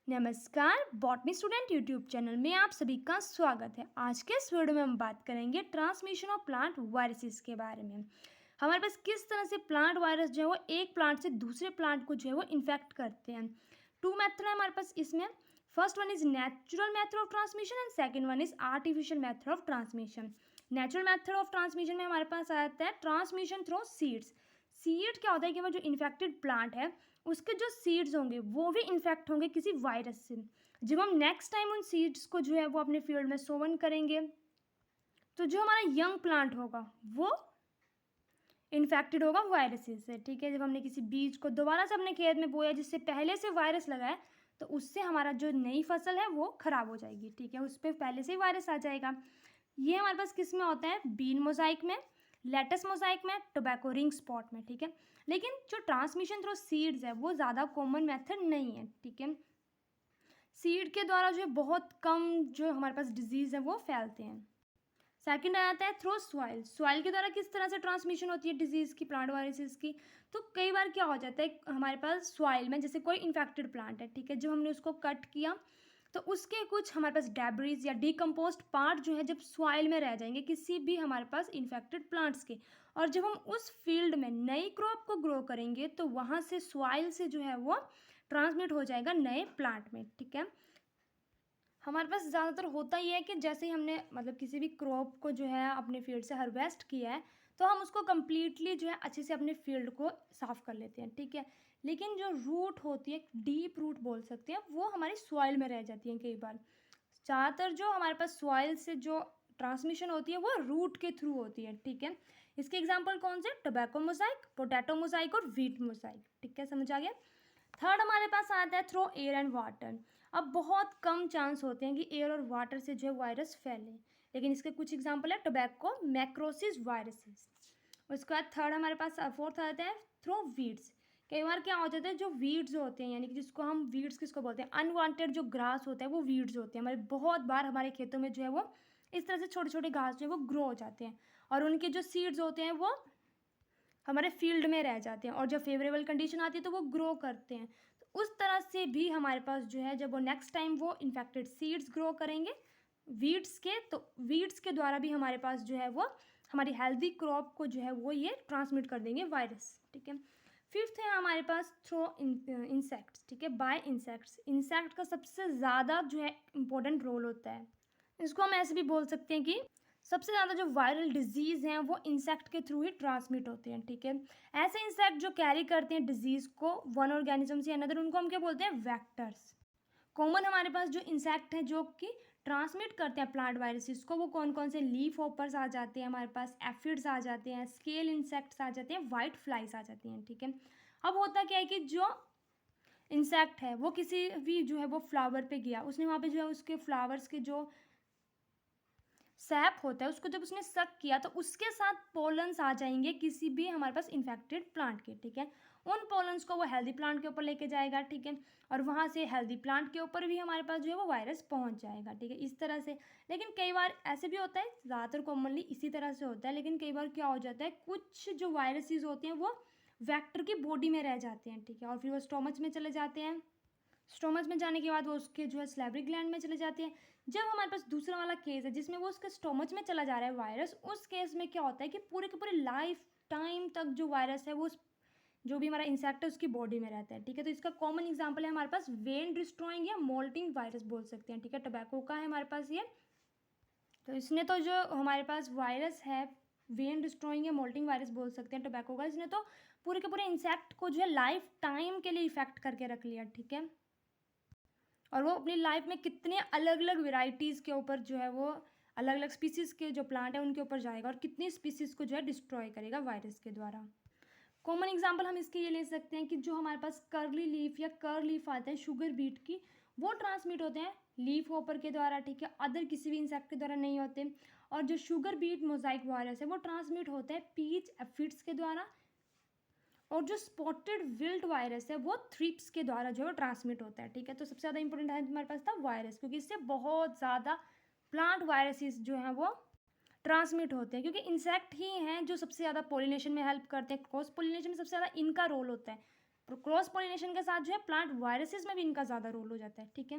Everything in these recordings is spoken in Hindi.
नमस्कार, बॉटनी स्टूडेंट यूट्यूब चैनल में आप सभी का स्वागत है। आज के इस वीडियो में हम बात करेंगे ट्रांसमिशन ऑफ प्लांट वायरसेस के बारे में। हमारे पास किस तरह से प्लांट वायरस जो है वो एक प्लांट से दूसरे प्लांट को जो है वो इन्फेक्ट करते हैं। टू मेथड है हमारे पास इसमें। First one is natural method of transmission and second one is artificial method of transmission. Natural method of transmission में हमारे पास आ जाता है ट्रांसमिशन थ्रू सीड्स। सीड क्या होता है कि वो जो इन्फेक्टेड प्लांट है उसके जो सीड्स होंगे वो भी इन्फेक्ट होंगे किसी वायरस से। जब हम नेक्स्ट टाइम उन सीड्स को जो है वो अपने फील्ड में सोवन करेंगे तो जो हमारा यंग प्लांट होगा वो इन्फेक्टेड होगा वायरसेस से। ठीक है, जब हमने किसी बीज को दोबारा से अपने खेत में बोया जिससे पहले से वायरस लगा है तो उससे हमारा जो नई फसल है वो खराब हो जाएगी। ठीक है, उस पर पहले से ही वायरस आ जाएगा। ये हमारे पास किस में होता है? बीन मोजाइक में, लेटस मोजाइक में, टोबैको रिंग स्पॉट में। ठीक है, लेकिन जो ट्रांसमिशन थ्रू सीड्स है वो ज़्यादा कॉमन मेथड नहीं है। ठीक है, सीड के द्वारा जो है बहुत कम जो हमारे पास डिजीज़ है वो फैलते हैं। सेकंड आ जाता है थ्रू सॉइल। सॉइल के द्वारा किस तरह से ट्रांसमिशन होती है डिजीज़ की, प्लांट वायरसेस की। तो कई बार क्या हो जाता है हमारे पास सॉइल में, जैसे कोई इन्फेक्टेड प्लांट है, ठीक है, जब हमने उसको कट किया तो उसके कुछ हमारे पास डेब्रिज या डिकम्पोस्ट पार्ट जो है जब सॉइल में रह जाएंगे किसी भी हमारे पास इन्फेक्टेड प्लांट्स के, और जब हम उस फील्ड में नई क्रॉप को ग्रो करेंगे तो वहाँ से सॉइल से जो है वो ट्रांसमिट हो जाएगा नए प्लांट में। ठीक है, हमारे पास ज़्यादातर होता ही है कि जैसे ही हमने मतलब किसी भी क्रॉप को जो है अपने फील्ड से हार्वेस्ट किया है तो हम उसको कम्प्लीटली जो है अच्छे से अपने फील्ड को साफ़ कर लेते हैं। ठीक है, लेकिन जो रूट होती है, डीप रूट बोल सकते हैं, वो हमारी सॉइल में रह जाती है कई बार। ज़्यादातर जो हमारे पास सॉइल से जो ट्रांसमिशन होती है वो रूट के थ्रू होती है। ठीक है, इसके एग्जाम्पल कौन से? टोबैको मोजाइक, पोटैटो मोजाइक और व्हीट मोजाइक। ठीक है, समझ आ गया। थर्ड हमारे पास आता है थ्रू एयर एंड वाटर। अब बहुत कम चांस होते हैं कि एयर और वाटर से जो है वायरस फैले, लेकिन इसके कुछ एग्जांपल है टोबैको मैक्रोसिस वायरसेस। उसके बाद थर्ड हमारे पास फोर्थ आता है थ्रू वीड्स। कई बार क्या हो जाता है जो वीड्स होते हैं, यानी कि जिसको हम वीड्स किसको बोलते हैं, अनवांटेड जो ग्रास होता है वो वीड्स होते हैं। हमारे बहुत बार हमारे खेतों में जो है वो इस तरह से छोटे छोटे घास जो है वो ग्रो हो जाते हैं और उनके जो सीड्स होते हैं वो हमारे फील्ड में रह जाते हैं और जब फेवरेबल कंडीशन आती है तो वो ग्रो करते हैं। तो उस तरह से भी हमारे पास जो है जब वो नेक्स्ट टाइम वो इन्फेक्टेड सीड्स ग्रो करेंगे वीड्स के, तो वीड्स के द्वारा भी हमारे पास जो है वो हमारी हेल्दी क्रॉप को जो है वो ये ट्रांसमिट कर देंगे वायरस। ठीक है, फिफ्थ है हमारे पास थ्रो इंसेक्ट्स। ठीक है, बाय इंसेक्ट्स। इंसेक्ट का सबसे ज़्यादा जो है इम्पोर्टेंट रोल होता है। इसको हम ऐसे भी बोल सकते हैं कि सबसे ज़्यादा जो वायरल डिजीज़ हैं वो इंसेक्ट के थ्रू ही ट्रांसमिट होते हैं। ठीक है, ऐसे इंसेक्ट जो कैरी करते हैं डिजीज़ को वन ऑर्गेनिज्म से अनदर, उनको हम क्या बोलते हैं? वेक्टर्स। कॉमन हमारे पास जो इंसेक्ट हैं जो कि ट्रांसमिट करते हैं प्लांट वायरसेस को, वो कौन कौन से? लीफ होपर्स आ जाते हैं हमारे पास, एफिड्स आ जाते हैं, स्केल इंसेक्ट्स आ जाते हैं, वाइट फ्लाइज आ जाती हैं। ठीक है, अब होता क्या है कि जो इंसेक्ट है वो किसी भी जो है वो फ्लावर पे गया, उसने वहाँ पे जो है उसके फ्लावर्स के जो सैप होता है उसको जब उसने सक किया तो उसके साथ पोलन्स आ जाएंगे किसी भी हमारे पास इन्फेक्टेड प्लांट के। ठीक है, उन पोलन्स को वो हेल्दी प्लांट के ऊपर लेके जाएगा। ठीक है, और वहाँ से हेल्दी प्लांट के ऊपर भी हमारे पास जो है वो वायरस पहुँच जाएगा। ठीक है, इस तरह से। लेकिन कई बार ऐसे भी होता है, ज़्यादातर कॉमनली इसी तरह से होता है, लेकिन कई बार क्या हो जाता है कुछ जो वायरसेस होते हैं वो वैक्टर की बॉडी में रह जाते हैं। ठीक है, और फिर वो स्टोमच में चले जाते हैं। स्टोमच में जाने के बाद वो उसके जो है स्लैवरी ग्लैंड में चले जाते हैं। जब हमारे पास दूसरा वाला केस है जिसमें वो उसके स्टोमच में चला जा रहा है वायरस, उस केस में क्या होता है कि पूरे के पूरे लाइफ टाइम तक जो वायरस है वो जो भी हमारा इंसेक्ट है उसकी बॉडी में रहता है। ठीक है, तो इसका कॉमन एग्जांपल है हमारे पास वेन डिस्ट्रॉइंग या मोल्टिंग वायरस बोल सकते हैं। ठीक है, टोबैको का है हमारे पास ये। तो इसने तो जो हमारे पास वायरस है वेन डिस्ट्रॉइंग या मोल्टिंग वायरस बोल सकते हैं टोबैको का, इसने तो पूरे के पूरे इंसेक्ट को जो है लाइफ टाइम के लिए इफेक्ट करके रख लिया। ठीक है, और वो अपनी लाइफ में कितने अलग अलग वेराइटीज़ के ऊपर जो है वो अलग अलग स्पीसीज़ के जो प्लांट है उनके ऊपर जाएगा और कितनी स्पीसीज़ को जो है डिस्ट्रॉय करेगा वायरस के द्वारा। कॉमन एग्जांपल हम इसके ये ले सकते हैं कि जो हमारे पास कर्ली लीफ या कर लीफ आते हैं शुगर बीट की, वो ट्रांसमिट होते हैं लीफ होपर के द्वारा। ठीक है, अदर किसी भी इंसेक्ट के द्वारा नहीं होते। और जो शुगर बीट मोजाइक वायरस है वो ट्रांसमिट होता है पीच एफिड्स के द्वारा। और जो स्पॉटेड विल्ट वायरस है वो थ्रिप्स के द्वारा जो है ट्रांसमिट होता है। ठीक है, तो सबसे ज़्यादा इंपॉर्टेंट है हमारे पास था वायरस, क्योंकि इससे बहुत ज़्यादा प्लांट वायरसेस जो हैं वो ट्रांसमिट होते हैं, क्योंकि इंसेक्ट ही हैं जो सबसे ज़्यादा पोलिनेशन में हेल्प करते हैं। क्रॉस पोलिनेशन में सबसे ज़्यादा इनका रोल होता है। क्रॉस पॉलिनेशन के साथ जो है प्लांट वायरसेस में भी इनका ज़्यादा रोल हो जाता है, ठीक है।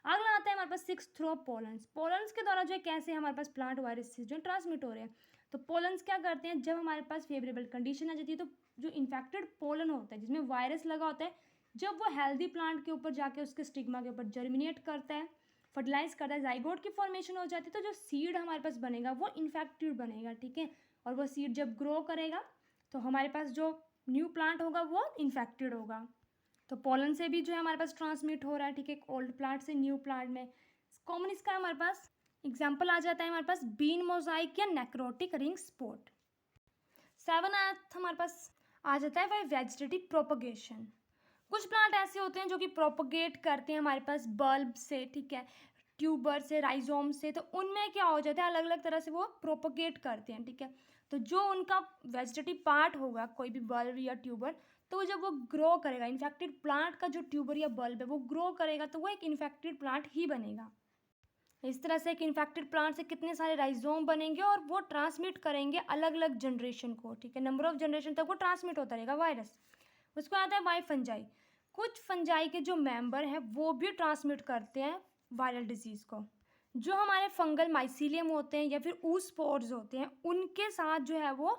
अगला आता है हमारे पास 6 थ्रू ऑफ पोलन्स। पोलन्स के द्वारा जो है कैसे हमारे पास प्लांट वायरसेस जो है ट्रांसमिट हो रहे हैं। तो पोलन्स क्या करते हैं, जब हमारे पास फेवरेबल कंडीशन आ जाती है तो जो इन्फेक्टेड पोलन होता है जिसमें वायरस लगा होता है, जब वो हेल्दी प्लांट के ऊपर जाके उसके स्टिग्मा के ऊपर जर्मिनेट करता है, फर्टिलाइज करता है, जाइगोट की फॉर्मेशन हो जाती है, तो जो सीड हमारे पास बनेगा वो इन्फेक्टेड बनेगा, ठीक है। और वो सीड जब ग्रो करेगा तो हमारे पास जो न्यू प्लांट होगा वो इन्फेक्टेड होगा। तो पोलन से भी जो है हमारे पास ट्रांसमिट हो रहा है, ठीक है, ओल्ड प्लांट से न्यू प्लांट में। कॉमन इसका हमारे पास एग्जाम्पल आ जाता है हमारे पास बीन मोजाइक या नेक्रोटिक रिंग स्पॉट। 7th हमारे पास आ जाता है वह वेजिटेटिव प्रोपगेशन। कुछ प्लांट ऐसे होते हैं जो कि प्रोपगेट करते हैं हमारे पास बल्ब से, ठीक है, ट्यूबर से, राइजोम से। तो उनमें क्या हो जाता है, अलग अलग तरह से वो प्रोपगेट करते हैं, ठीक है। तो जो उनका वेजिटेटिव पार्ट होगा, कोई भी बल्ब या ट्यूबर, तो जब वो ग्रो करेगा, इन्फेक्टेड प्लांट का जो ट्यूबर या बल्ब है वो ग्रो करेगा तो वो एक इन्फेक्टेड प्लांट ही बनेगा। इस तरह से एक इन्फेक्टेड प्लांट से कितने सारे राइजोम बनेंगे और वो ट्रांसमिट करेंगे अलग अलग जनरेशन को, ठीक है, नंबर ऑफ जनरेशन तक वो ट्रांसमिट होता रहेगा वायरस। उसको आता है वाई फंजाई। कुछ फंजाई के जो मेंबर हैं वो भी ट्रांसमिट करते हैं वायरल डिजीज़ को। जो हमारे फंगल माइसीलियम होते हैं या फिर ऊस्पोर्स होते हैं, उनके साथ जो है वो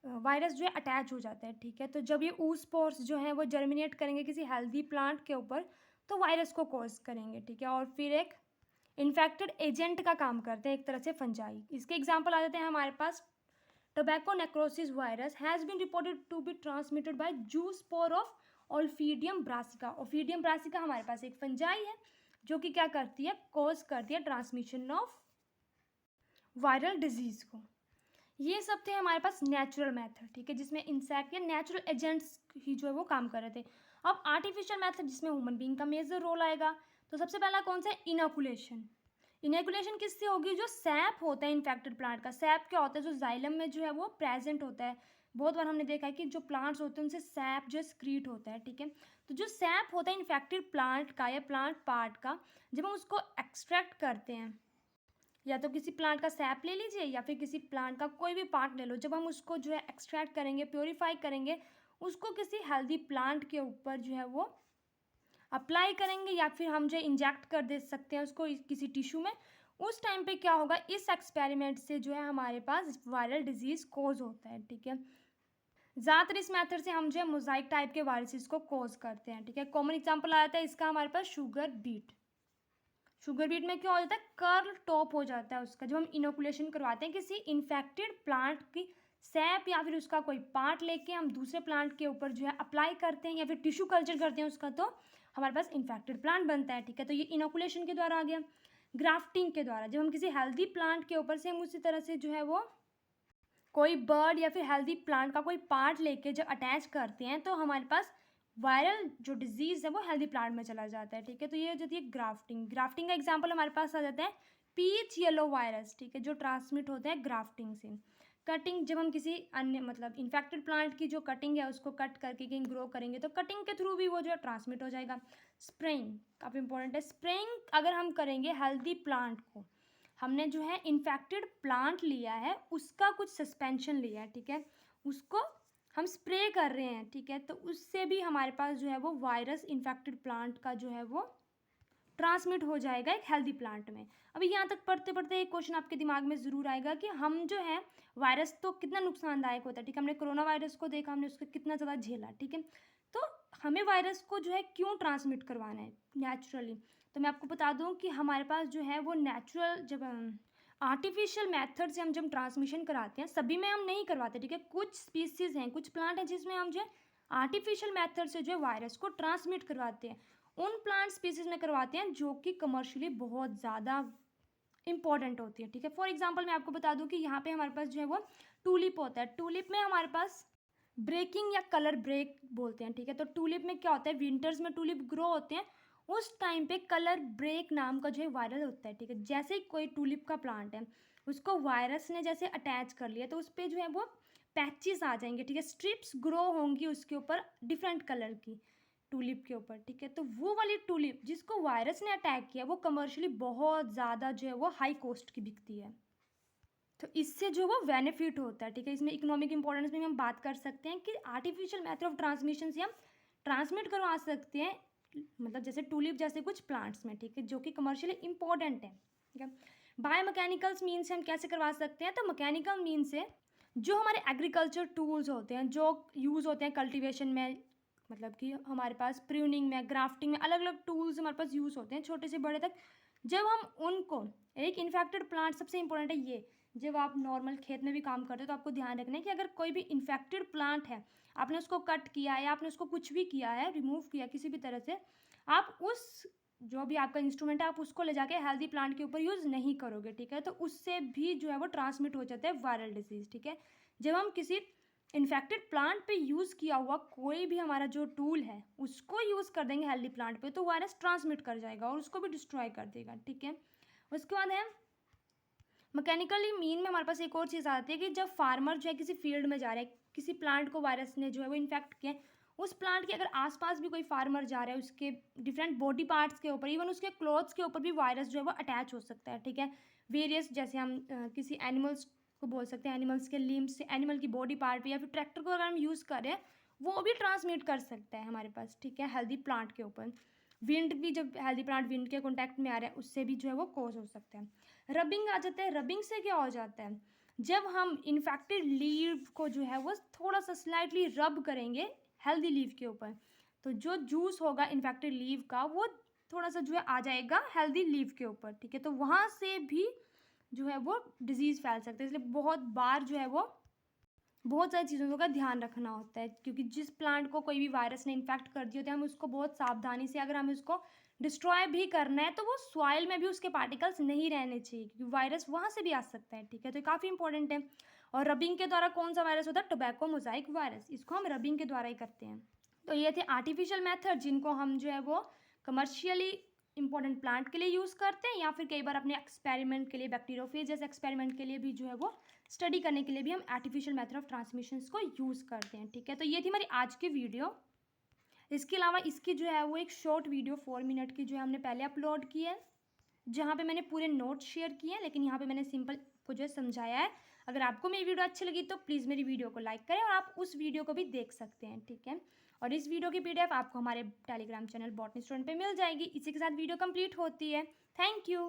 वायरस जो है अटैच हो जाता है, ठीक है। तो जब ये ऊस्पोर्स जो हैं वो जर्मिनेट करेंगे किसी हेल्दी प्लांट के ऊपर तो वायरस को कॉज करेंगे, ठीक है, और फिर एक इन्फेक्टेड एजेंट का काम करते हैं एक तरह से फंजाई। इसके एग्जाम्पल आ जाते हैं हमारे पास tobacco necrosis virus has been reported to be transmitted by zoospore of olpidium brassica. Olpidium brassica हमारे पास एक फंजाई है जो कि क्या करती है, कॉज करती है ट्रांसमिशन ऑफ वायरल डिजीज को। ये सब थे हमारे पास नेचुरल मेथड, ठीक है, जिसमें इंसेक्ट या नेचुरल एजेंट्स ही जो है वो काम कर रहे थे। अब आर्टिफिशियल मेथड जिसमें ह्यूमन बीइंग का मेजर रोल आएगा। तो सबसे पहला कौन सा है, इनोकुलेशन। इनोकुलेशन किससे होगी, जो सैप होता है इन्फेक्टेड प्लांट का। सैप क्या होता है, जो जाइलम में जो है वो प्रेजेंट होता है। बहुत बार हमने देखा है कि जो प्लांट्स होते हैं उनसे सैप जो स्क्रीट होता है, ठीक है। तो जो सैप होता है इन्फेक्टेड प्लांट का या प्लांट पार्ट का, जब हम उसको एक्सट्रैक्ट करते हैं, या तो किसी प्लांट का सैप ले लीजिए या फिर किसी प्लांट का कोई भी पार्ट ले लो, जब हम उसको जो है एक्सट्रैक्ट करेंगे, प्योरीफाई करेंगे, उसको किसी हेल्दी प्लांट के ऊपर जो है वो अप्लाई करेंगे या फिर हम जो इंजेक्ट कर दे सकते हैं उसको किसी टिश्यू में। उस टाइम पे क्या होगा, इस एक्सपेरिमेंट से जो है हमारे पास वायरल डिजीज कोज होता है, ठीक है। ज़्यादातर इस मेथड से हम जो है मोजाइक टाइप के वायरसेस को कोज करते हैं, ठीक है। कॉमन एग्जांपल आ जाता है इसका हमारे पास शुगर बीट। शुगर बीट में क्या हो जाता है, कर्ल टॉप हो जाता है उसका। जब हम इनोकुलेशन करवाते हैं किसी इन्फेक्टेड प्लांट की सैप या फिर उसका कोई पार्ट लेके हम दूसरे प्लांट के ऊपर जो है अप्लाई करते हैं या फिर टिश्यू कल्चर करते हैं उसका, तो हमारे पास इन्फेक्टेड प्लांट बनता है, ठीक है। तो ये इनोकुलेशन के द्वारा आ गया। ग्राफ्टिंग के द्वारा जब हम किसी हेल्दी प्लांट के ऊपर से हम उसी तरह से जो है वो कोई बर्ड या फिर हेल्दी प्लांट का कोई पार्ट लेके जब अटैच करते हैं तो हमारे पास वायरल जो डिजीज़ है वो हेल्दी प्लांट में चला जाता है, ठीक है। तो ये हो जाती है ग्राफ्टिंग। ग्राफ्टिंग का एग्जांपल हमारे पास आ जाता है पीच येलो वायरस, ठीक है, जो ट्रांसमिट होता है ग्राफ्टिंग से। कटिंग, जब हम किसी अन्य मतलब इन्फेक्टेड प्लांट की जो कटिंग है उसको कट करके कहीं ग्रो करेंगे तो कटिंग के थ्रू भी वो जो है ट्रांसमिट हो जाएगा। स्प्रेइंग काफ़ी इंपॉर्टेंट है। स्प्रेइंग अगर हम करेंगे हेल्दी प्लांट को, हमने जो है इन्फेक्टेड प्लांट लिया है उसका कुछ सस्पेंशन लिया है, ठीक है, उसको हम स्प्रे कर रहे हैं, ठीक है, तो उससे भी हमारे पास जो है वो वायरस इन्फेक्टेड प्लांट का जो है वो ट्रांसमिट हो जाएगा एक हेल्दी प्लांट में। अभी यहाँ तक पढ़ते पढ़ते एक क्वेश्चन आपके दिमाग में ज़रूर आएगा कि हम जो है वायरस तो कितना नुकसानदायक होता है, ठीक है, हमने कोरोना वायरस को देखा, हमने उसको कितना ज़्यादा झेला, ठीक है, तो हमें वायरस को जो है क्यों ट्रांसमिट करवाना है नेचुरली। तो मैं आपको बता दूं कि हमारे पास जो है वो नेचुरल जब आर्टिफिशियल मेथड से हम जब ट्रांसमिशन कराते हैं, सभी में हम नहीं करवाते, ठीक है, कुछ स्पीसीज़ हैं, कुछ प्लांट हैं जिसमें हम जो है आर्टिफिशियल मेथड से जो है वायरस को ट्रांसमिट करवाते हैं। उन प्लांट स्पीसीज़ में करवाते हैं जो कि कमर्शियली बहुत ज़्यादा इंपॉर्टेंट होती है, ठीक है। फॉर एग्जांपल मैं आपको बता दूं कि यहाँ पे हमारे पास जो है वो टूलिप होता है। टूलिप में हमारे पास ब्रेकिंग या कलर ब्रेक बोलते हैं, ठीक है। तो टूलिप में क्या होता है, विंटर्स में टूलिप ग्रो होते हैं, उस टाइम पे कलर ब्रेक नाम का जो है वायरस होता है, ठीक है। जैसे ही कोई टूलिप का प्लांट है उसको वायरस ने जैसे अटैच कर लिया तो उस पर जो है वो पैचेस आ जाएंगे, ठीक है, स्ट्रिप्स ग्रो होंगी उसके ऊपर डिफरेंट कलर की टूलिप के ऊपर, ठीक है। तो वो वाली टूलिप जिसको वायरस ने अटैक किया वो कमर्शियली बहुत ज़्यादा जो है वो हाई कॉस्ट की बिकती है। तो इससे जो वो बेनिफिट होता है, ठीक है। इसमें इकोनॉमिक इंपॉर्टेंस में हम बात कर सकते हैं कि आर्टिफिशियल मेथड ऑफ ट्रांसमिशन से हम ट्रांसमिट करवा सकते हैं, मतलब जैसे टूलिप जैसे कुछ प्लांट्स में, ठीक है, जो कि कमर्शियली इंपॉर्टेंट है, ठीक है। बायोमैकेनिकल्स मीन से हम कैसे करवा सकते हैं, तो मैकेनिकल मीन से जो हमारे एग्रीकल्चर टूल्स होते हैं जो यूज़ होते हैं कल्टीवेशन में, मतलब कि हमारे पास प्रूनिंग में, ग्राफ्टिंग में अलग अलग टूल्स हमारे पास यूज़ होते हैं छोटे से बड़े तक। जब हम उनको, एक इन्फेक्टेड प्लांट सबसे इंपॉर्टेंट है ये, जब आप नॉर्मल खेत में भी काम करते हो तो आपको ध्यान रखना है कि अगर कोई भी इन्फेक्टेड प्लांट है, आपने उसको कट किया या आपने उसको कुछ भी किया है, रिमूव किया किसी भी तरह से, आप उस जो भी आपका इंस्ट्रूमेंट है आप उसको ले जाके हेल्दी प्लांट के ऊपर यूज़ नहीं करोगे, ठीक है। तो उससे भी जो है वो ट्रांसमिट हो जाता है वायरल डिजीज़, ठीक है। जब हम किसी इन्फेक्टेड प्लांट पे यूज़ किया हुआ कोई भी हमारा जो टूल है उसको यूज़ कर देंगे हेल्दी प्लांट पे, तो वायरस ट्रांसमिट कर जाएगा और उसको भी डिस्ट्रॉय कर देगा, ठीक है। उसके बाद है मैकेनिकली मीन में हमारे पास एक और चीज़ आती है कि जब फार्मर जो है किसी फील्ड में जा रहा है, किसी प्लांट को वायरस ने जो है वो इन्फेक्ट किया, उस प्लांट के अगर आसपास भी कोई फार्मर जा रहा है, उसके डिफरेंट बॉडी पार्ट्स के ऊपर, इवन उसके क्लोथ्स के ऊपर भी वायरस जो है वो अटैच हो सकता है, ठीक है। वेरियस, जैसे हम किसी एनिमल्स को बोल सकते हैं, एनिमल्स के लिम्स से, एनिमल की बॉडी पार्ट पे, या फिर ट्रैक्टर को अगर हम यूज़ करें वो भी ट्रांसमिट कर सकता है हमारे पास, ठीक है, हेल्दी प्लांट के ऊपर। विंड भी, जब हेल्दी प्लांट विंड के कॉन्टैक्ट में आ रहा है उससे भी जो है वो कॉज हो सकता है। रबिंग आ जाता है। रबिंग से क्या हो जाता है, जब हम इन्फेक्टेड लीव को जो है वो थोड़ा सा स्लाइटली रब करेंगे हेल्दी लीव के ऊपर, तो जो जूस होगा इन्फेक्टेड लीव का वो थोड़ा सा जो है आ जाएगा हेल्दी लीव के ऊपर, ठीक है। तो वहाँ से भी जो है वो डिजीज़ फैल सकता है, इसलिए बहुत बार जो है वो बहुत सारी चीज़ों का ध्यान रखना होता है, क्योंकि जिस प्लांट को कोई भी वायरस ने इन्फेक्ट कर दिया होता है, हम उसको बहुत सावधानी से, अगर हमें उसको डिस्ट्रॉय भी करना है तो वो सॉइल में भी उसके पार्टिकल्स नहीं रहने चाहिए, क्योंकि वायरस वहाँ से भी आ सकता है, ठीक है। तो ये काफ़ी इंपॉर्टेंट है। और रबिंग के द्वारा कौन सा वायरस होता है, टोबैको मोजाइक वायरस, इसको हम रबिंग के द्वारा ही करते हैं। तो ये थे आर्टिफिशियल मेथड जिनको हम जो है वो कमर्शियली इंपॉर्टेंट प्लांट के लिए यूज़ करते हैं, या फिर कई बार अपने एक्सपेरिमेंट के लिए, बैक्टीरियोफेज जैसे एक्सपेरिमेंट के लिए भी जो है वो स्टडी करने के लिए भी हम आर्टिफिशियल मेथड ऑफ ट्रांसमिशन को यूज़ करते हैं, ठीक है। तो ये थी हमारी आज की वीडियो। इसके अलावा इसकी जो है वो एक शॉर्ट वीडियो 4 मिनट की जो है हमने पहले अपलोड की है, जहाँ पे मैंने पूरे नोट्स शेयर किए हैं, लेकिन यहाँ पे मैंने सिंपल को जो है समझाया है। अगर आपको मेरी वीडियो अच्छी लगी तो प्लीज़ मेरी वीडियो को लाइक करें और आप उस वीडियो को भी देख सकते हैं, ठीक है। और इस वीडियो की पीडीएफ आपको हमारे टेलीग्राम चैनल बॉटनी स्टूडेंट पे मिल जाएगी। इसी के साथ वीडियो कंप्लीट होती है। Thank you.